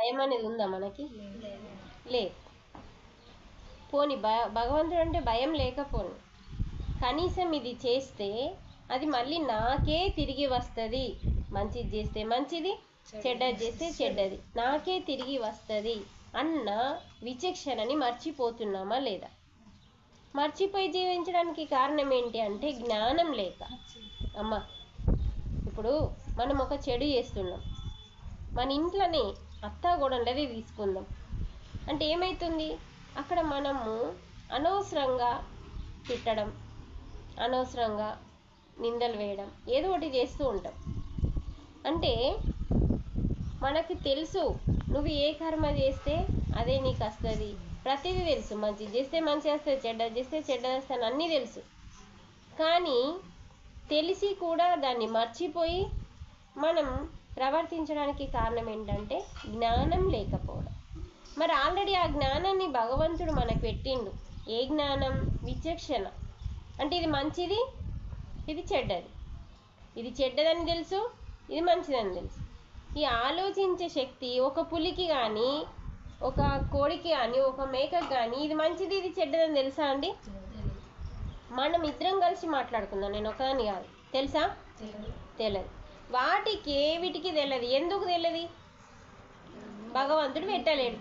భయం అనేది ఉందా మనకి? లేదు. పోని భగవంతుడు అంటే భయం లేకపోను, కనీసం ఇది చేస్తే అది మళ్ళీ నాకే తిరిగి వస్తుంది, మంచిది చేస్తే మంచిది, చెడ్డది చేస్తే చెడ్డది, నాకే తిరిగి వస్తుంది అన్న విచక్షణని మర్చిపోతున్నామా లేదా? మర్చిపోయి జీవించడానికి కారణం ఏంటి అంటే జ్ఞానం లేక. అమ్మ, ఇప్పుడు మనం ఒక చెడు చేస్తున్నాం, మన ఇంట్లోనే అత్తాగోడలది తీసుకుందాం అంటే ఏమవుతుంది, అక్కడ మనము అనవసరంగా తిట్టడం, అనవసరంగా నిందలు వేయడం, ఏదో ఒకటి చేస్తూ ఉంటాం. అంటే మనకి తెలుసు నువ్వు ఏ కర్మ చేస్తే అదే నీకు వస్తుంది, ప్రతిదీ తెలుసు. మంచి చేస్తే మంచి వస్తుంది, చెడ్డ చేస్తే చెడ్డ వస్తుంది, అన్నీ తెలుసు. కానీ తెలిసి కూడా దాన్ని మర్చిపోయి మనం ప్రవర్తించడానికి కారణం ఏంటంటే జ్ఞానం లేకపోవడం. మరి ఆల్రెడీ ఆ జ్ఞానాన్ని భగవంతుడు మనకు పెట్టిండు. ఏ జ్ఞానం? విచక్షణ. అంటే ఇది మంచిది, ఇది చెడ్డది, ఇది చెడ్డదని తెలుసు, ఇది మంచిదని తెలుసు. ఈ ఆలోచించే శక్తి ఒక పులికి కానీ, ఒక కోడికి కానీ, ఒక మేకకి కానీ ఇది మంచిది ఇది చెడ్డదని తెలుసా అండి? మనం ఇద్దరం కలిసి మాట్లాడుకుందాం, నేను ఒకదాన్ని కాదు, తెలుసా? తెలియదు. వాటికి వీటికి తెలియదు. ఎందుకు తెలియదు? భగవంతుడు పెట్టలేడు.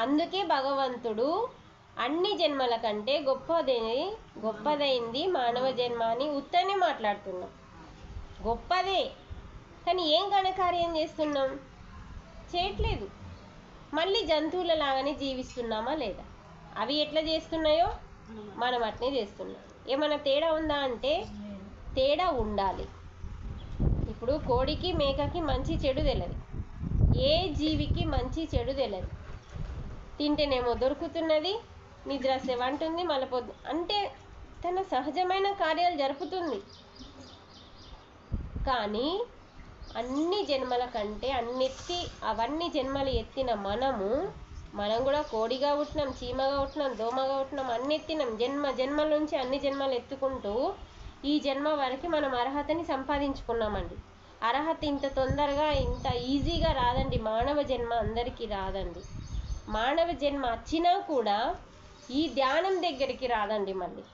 అందుకే భగవంతుడు అన్ని జన్మల కంటే గొప్పదైంది మానవ జన్మ అని ఉత్తనే మాట్లాడుతున్నాం. గొప్పదే, కానీ ఏం ఘనకార్యం చేస్తున్నాం? చేయట్లేదు. మళ్ళీ జంతువుల లాగానే జీవిస్తున్నామా లేదా? అవి ఎట్లా చేస్తున్నాయో మనం అట్నే చేస్తున్నాం. ఏమైనా తేడా ఉందా అంటే తేడా ఉండాలి. ఇప్పుడు కోడికి మేకకి మంచి చెడు తెలియదు, ఏ జీవికి మంచి చెడు తెలియదు. తింటేనేమో దొరుకుతున్నది, నిద్ర వస్తే వంటుంది, మళ్ళీ పొద్దు అంటే తన సహజమైన కార్యాలు జరుపుతుంది. కానీ అన్ని జన్మల కంటే అవన్నీ జన్మలు ఎత్తిన మనం కూడా కోడిగా పుట్టినాం, చీమగా పుట్టినాం, దోమగా పుట్టినాం, అన్ని ఎత్తినాం. జన్మల నుంచి అన్ని జన్మలు ఎత్తుకుంటూ ఈ జన్మ వరకు మనం అర్హతని సంపాదించుకున్నామండి. అర్హత ఇంత తొందరగా ఇంత ఈజీగా రాదండి. మానవ జన్మ అందరికీ రాదండి. మానవ జన్మ వచ్చినా కూడా ఈ ధ్యానం దగ్గరికి రాదండి. మళ్ళీ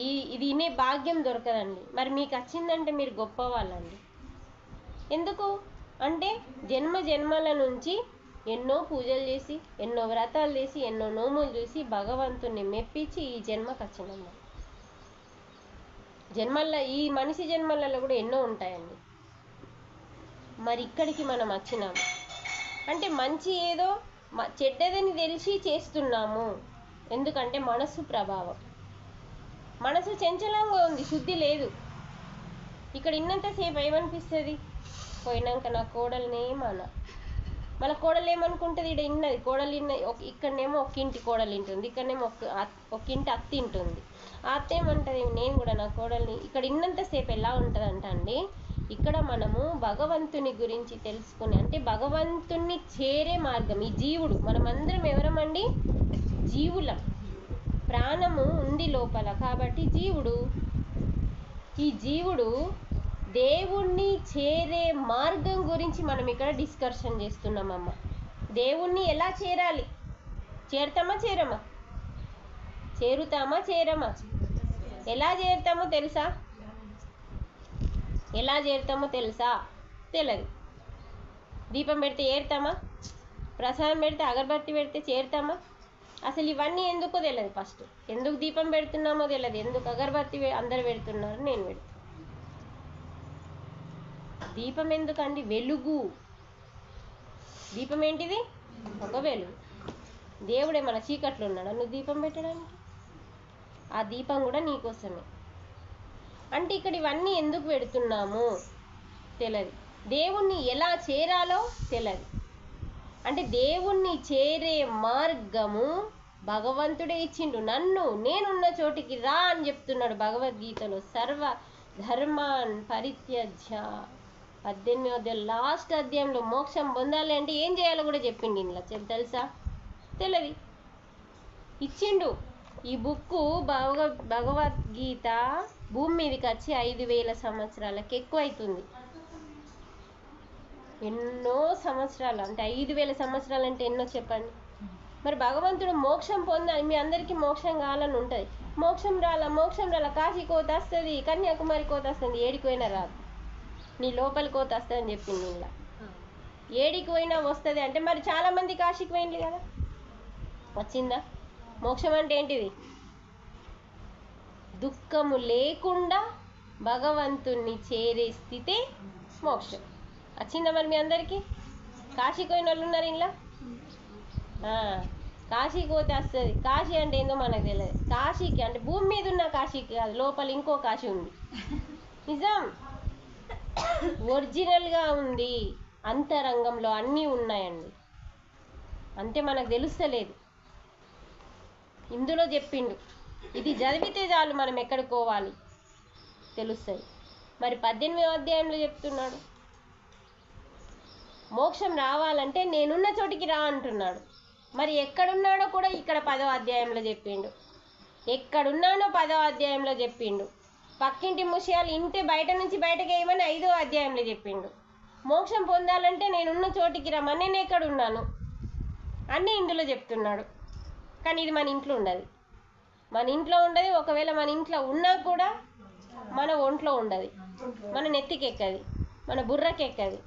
ఇది వినే భాగ్యం దొరకదండి. మరి మీకు వచ్చిందంటే మీరు గొప్పవాళ్ళండి. ఎందుకు అంటే జన్మల నుంచి ఎన్నో పూజలు చేసి, ఎన్నో వ్రతాలు చేసి, ఎన్నో నోములు చేసి భగవంతుని మెప్పించి ఈ జన్మకు వచ్చినాం. ఈ మనిషి జన్మలలో కూడా ఎన్నో ఉంటాయండి. మరి ఇక్కడికి మనం వచ్చినాము అంటే మంచి ఏదో చెడ్డదని తెలిసి చేస్తున్నాము. ఎందుకంటే మనసు ప్రభావం. మనసు చంచలంగా ఉంది, శుద్ధి లేదు. ఇక్కడ ఇన్నంతసేపు ఏమనిపిస్తుంది? పోయినాక నా కోడల్ని మళ్ళీ కోడలు ఏమనుకుంటుంది? ఇక్కడ ఇన్నది కోడలు ఇక్కడనేమో ఒక ఇంటి కోడలు ఇంటుంది, ఇక్కడనేమో ఒక ఇంటి అత్త ఇంటుంది. ఆ అత్త ఏమంటుంది? నేను కూడా నా కోడల్ని. ఇక్కడ ఇన్నంతసేపు ఎలా ఉంటుందంట అండి, ఇక్కడ మనము భగవంతుని గురించి తెలుసుకుని అంటే భగవంతుని చేరే మార్గం. ఈ జీవుడు, మనమందరం ఎవరమండి? జీవులం. ప్రాణము ఉంది లోపల. కాబట్టి ఈ జీవుడు దేవుణ్ణి చేరే మార్గం గురించి మనం ఇక్కడ డిస్కషన్ చేస్తున్నామమ్మ. దేవుణ్ణి ఎలా చేరాలి? చేరుతామా చేరమా? చేరుతామా చేరమా? ఎలా చేరుతామో తెలుసా? ఎలా చేరుతామో తెలుసా? తెలియదు. దీపం పెడితే ఏరుతామా? ప్రసాదం పెడితే, అగరబత్తి పెడితే చేరుతామా? అసలు ఇవన్నీ ఎందుకో తెలియదు. ఫస్ట్ ఎందుకు దీపం పెడుతున్నామో తెలియదు, ఎందుకు అగరబత్తి అందరు పెడుతున్నారు, నేను పెడుతున్నా. దీపం ఎందుకండి? వెలుగు. దీపం ఏంటిది? ఒక వెలుగు. దేవుడే మన చీకట్లో ఉన్నాడా నువ్వు దీపం పెట్టడానికి? ఆ దీపం కూడా నీకోసమే. అంటే ఇక్కడ ఇవన్నీ ఎందుకు పెడుతున్నాము తెలియదు. దేవుణ్ణి ఎలా చేరాలో తెలియదు. అంటే దేవుణ్ణి చేరే మార్గము భగవంతుడే ఇచ్చిండు. నేనున్న చోటికి రా అని చెప్తున్నాడు భగవద్గీతలో. సర్వ ధర్మాన్ పరిత్యజ్య 18వ లాస్ట్ అధ్యాయంలో మోక్షం పొందాలి అంటే ఏం చేయాలో కూడా చెప్పిండు. ఇంట్లో తెలుసా? తెలియదు. ఇచ్చిండు. ఈ బుక్కు భగవద్గీత భూమి మీదకి వచ్చి 5000 సంవత్సరాలకి ఎక్కువ అవుతుంది. ఎన్నో సంవత్సరాలు, అంటే 5000 సంవత్సరాలు అంటే ఎన్నో చెప్పండి. మరి భగవంతుడు మోక్షం పొందాలి, మీ అందరికీ మోక్షం కావాలని ఉంటుంది. మోక్షం రాలా, కాశీ కోత వస్తుంది, కన్యాకుమారి కోత వస్తుంది, ఏడికి పోయినా రాదు, నీ లోపలి కోత వస్తుంది అని చెప్పింది. ఇలా ఏడికి పోయినా వస్తుంది అంటే మరి చాలామంది కాశీకి పోయింది కదా, వచ్చిందా? మోక్షం అంటే ఏంటిది? దుఃఖము లేకుండా భగవంతుణ్ణి చేరే స్థితి మోక్షం. వచ్చిందా మరి మీ అందరికీ? కాశీకి పోయిన వాళ్ళు ఉన్నారు ఇలా? కాశీకి పోతే వస్తుంది. కాశీ అంటే ఏందో మనకు తెలియదు. కాశీకి అంటే భూమి మీద ఉన్న కాశీకి కాదు, లోపల ఇంకో కాశీ ఉంది. నిజం, ఒరిజినల్గా ఉంది, అంతరంగంలో అన్నీ ఉన్నాయండి, అంటే మనకు తెలుస్తలేదు. ఇందులో చెప్పిండు, ఇది చదివితే చాలు మనం ఎక్కడికి పోవాలి తెలుస్తుంది. మరి 18వ అధ్యాయంలో చెప్తున్నాడు, మోక్షం రావాలంటే నేనున్న చోటికి రా అంటున్నాడు. మరి ఎక్కడున్నాడో కూడా ఇక్కడ 10వ అధ్యాయంలో చెప్పిండు. ఎక్కడున్నానో 10వ అధ్యాయంలో చెప్పిండు. పక్కింటి ముషయాలు ఇంటి బయట నుంచి బయటకు వేయమని 5వ అధ్యాయంలో చెప్పిండు. మోక్షం పొందాలంటే నేనున్న చోటికి రమ్మని, నేను ఎక్కడున్నాను అన్నీ ఇందులో చెప్తున్నాడు. కానీ ఇది మన ఇంట్లో ఉండదు, మన ఇంట్లో ఉండదు. ఒకవేళ మన ఇంట్లో ఉన్నా కూడా మన ఒంట్లో ఉండదు, మన నెత్తికి ఎక్కది, మన బుర్రకి ఎక్కది.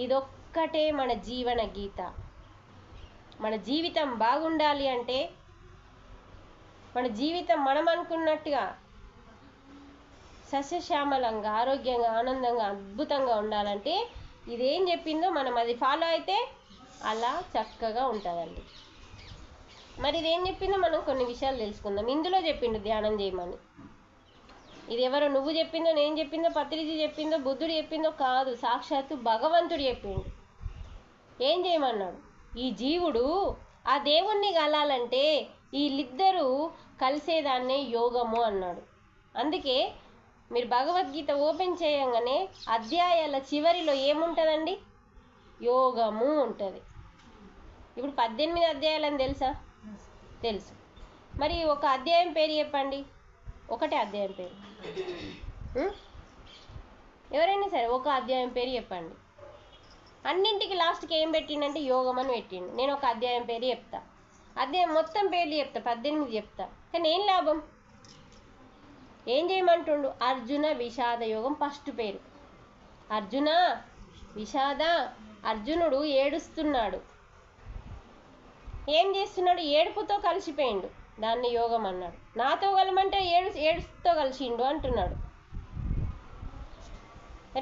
ఇదొక్కటే మన జీవన గీత. మన జీవితం బాగుండాలి అంటే, మన జీవితం మనం అనుకున్నట్టుగా సస్యశ్యామలంగా, ఆరోగ్యంగా, ఆనందంగా, అద్భుతంగా ఉండాలంటే ఇదేం చెప్పిందో మనం అది ఫాలో అయితే అలా చక్కగా ఉంటుందండి. మరి ఇదేం చెప్పిందో మనం కొన్ని విషయాలు తెలుసుకుందాం. ఇందులో చెప్పిండు ధ్యానం చేయమని. ఇది ఎవరో నువ్వు చెప్పిందో, నేను చెప్పిందో, పత్రిజీ చెప్పిందో, బుద్ధుడు చెప్పిందో కాదు, సాక్షాత్తు భగవంతుడు చెప్పిండు. ఏం చేయమన్నాడు? ఈ జీవుడు ఆ దేవుణ్ణి కలాలంటే వీళ్ళిద్దరూ కలిసేదాన్నే యోగము అన్నాడు. అందుకే మీరు భగవద్గీత ఓపెన్ చేయగానే అధ్యాయాల చివరిలో ఏముంటుందండి? యోగము ఉంటుంది. ఇప్పుడు 18 అధ్యాయాలని తెలుసా? తెలుసు. మరి ఒక అధ్యాయం పేరు చెప్పండి, ఒకటే అధ్యాయం పేరు. ఎవరైనా సరే ఒక అధ్యాయం పేరు చెప్పండి. అన్నింటికి లాస్ట్కి ఏం పెట్టిండంటే యోగం అని పెట్టిండు. నేను ఒక అధ్యాయం పేరు చెప్తా, అధ్యాయం మొత్తం పేర్లు చెప్తా, 18 చెప్తా. కానీ ఏం లాభం? ఏం చేయమంటుండు? అర్జున విషాద యోగం ఫస్ట్ పేరు. అర్జున విషాద, అర్జునుడు ఏడుస్తున్నాడు. ఏం చేస్తున్నాడు? ఏడుపుతో కలిసిపోయిండు, దాన్ని యోగం అన్నాడు. నాతో కలమంటే ఏడుపుతో కలిసిండు అంటున్నాడు.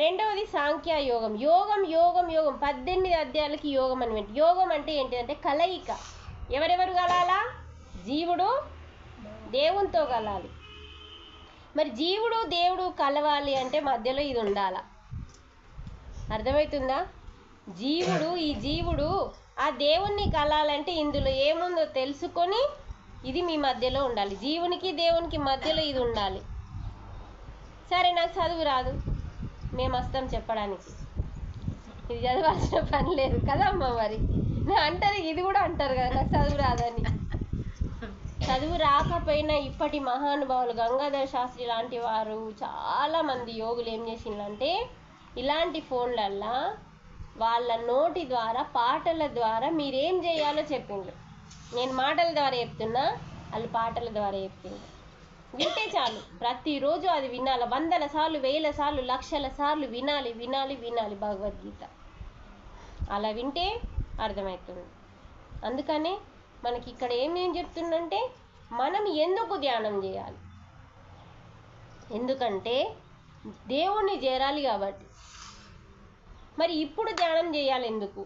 రెండవది సాంఖ్య యోగం. యోగం యోగం యోగం 18 అధ్యాయాలకి యోగం అని పెట్టి. యోగం అంటే ఏంటిదంటే కలయిక. ఎవరెవరు కలాలా? జీవుడు దేవునితో కలాలి. మరి జీవుడు దేవుడు కలవాలి అంటే మధ్యలో ఇది ఉండాల. అర్థమవుతుందా? ఈ జీవుడు ఆ దేవుణ్ణి కలాలంటే ఇందులో ఏముందో తెలుసుకొని ఇది మీ మధ్యలో ఉండాలి. జీవునికి దేవునికి మధ్యలో ఇది ఉండాలి. సరే, నాకు చదువు రాదు, మేము వస్తాం చెప్పడానికి, ఇది చదవాల్సిన పని లేదు కదా అమ్మ. మరి అంటారు, ఇది కూడా అంటారు కదా నాకు చదువు రాదని. చదువు రాకపోయినా ఇప్పటి మహానుభావులు గంగాధర శాస్త్రి లాంటి వారు, చాలామంది యోగులు ఏం చేసిందంటే ఇలాంటి ఫోన్లల్లా వాళ్ళ నోటి ద్వారా, పాటల ద్వారా మీరేం చేయాలో చెప్పిండ్రు. నేను మాటల ద్వారా చెప్తున్నా, వాళ్ళు పాటల ద్వారా చెప్పిండ్రు. వింటే చాలు, ప్రతిరోజు అది వినాలి. 100 సార్లు, 1000 సార్లు, లక్షల సార్లు వినాలి వినాలి వినాలి భగవద్గీత. అలా వింటే అర్థమవుతుంది. అందుకనే మనకి ఇక్కడ ఏం చెప్తుందంటే మనం ఎందుకు ధ్యానం చేయాలి? ఎందుకంటే దేవుణ్ణి చేరాలి కాబట్టి. మరి ఇప్పుడు ధ్యానం చేయాలి ఎందుకు?